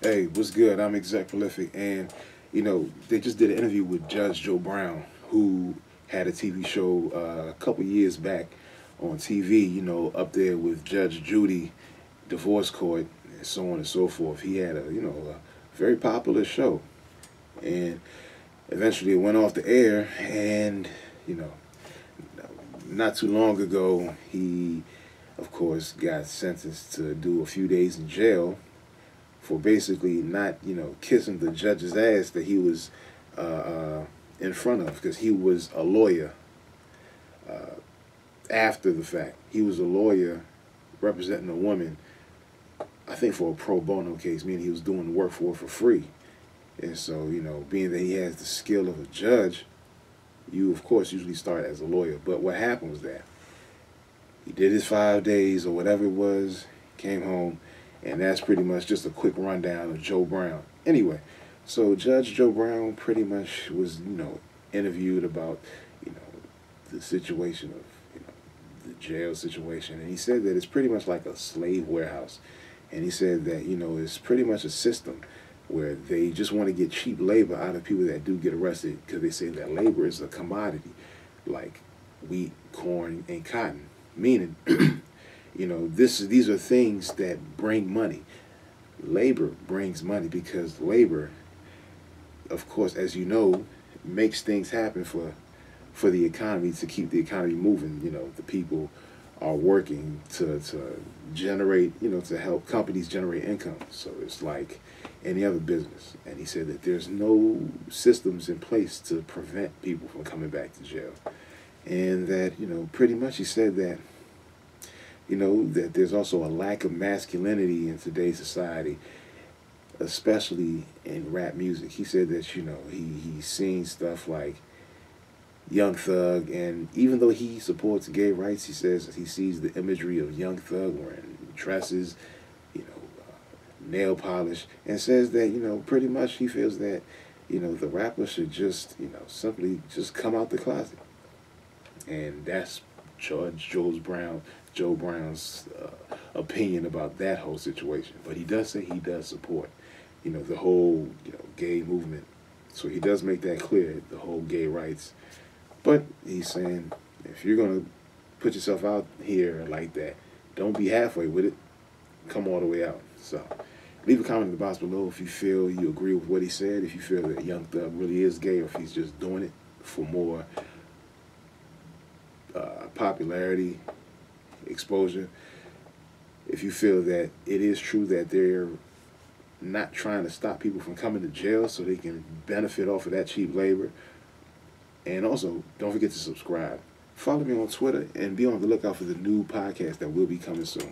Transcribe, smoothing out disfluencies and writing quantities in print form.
Hey, what's good? I'm Exec Prolific, and they just did an interview with Judge Joe Brown, who had a TV show a couple years back on TV. Up there with Judge Judy, Divorce Court, and so on and so forth. He had a very popular show, and eventually it went off the air, and you know, not too long ago he, of course, got sentenced to do a few days in jail for basically not, kissing the judge's ass that he was in front of, because he was a lawyer after the fact. He was a lawyer representing a woman, I think for a pro bono case, meaning he was doing the work for her for free. And so, being that he has the skill of a judge, you, of course, usually start as a lawyer. But what happened was that he did his 5 days or whatever it was, came home, and that's pretty much just a quick rundown of Joe Brown. Anyway, so Judge Joe Brown pretty much was, interviewed about, the situation of, the jail situation. And he said that it's pretty much like a slave warehouse. And he said that, it's pretty much a system where they just want to get cheap labor out of people that do get arrested, because they say that labor is a commodity, like wheat, corn, and cotton. Meaning, these are things that bring money. Labor brings money because labor, of course, as you know, makes things happen for the economy, to keep the economy moving. The people are working to generate, to help companies generate income. So it's like any other business. And he said that there's no systems in place to prevent people from coming back to jail. And that, pretty much he said that, that there's also a lack of masculinity in today's society, especially in rap music. He said that, he's seen stuff like Young Thug, and even though he supports gay rights, he says that he sees the imagery of Young Thug wearing dresses, nail polish, and says that, pretty much he feels that, the rapper should just, simply just come out the closet. And that's Joe Brown's opinion about that whole situation. But he does say he does support, the whole, gay movement. So he does make that clear, the whole gay rights. But he's saying, if you're going to put yourself out here like that, don't be halfway with it. Come all the way out. So leave a comment in the box below if you feel you agree with what he said, if you feel that Young Thug really is gay, or if he's just doing it for more popularity, exposure. If you feel that it is true that they're not trying to stop people from coming to jail so they can benefit off of that cheap labor. And also, don't forget to subscribe. Follow me on Twitter and be on the lookout for the new podcast that will be coming soon.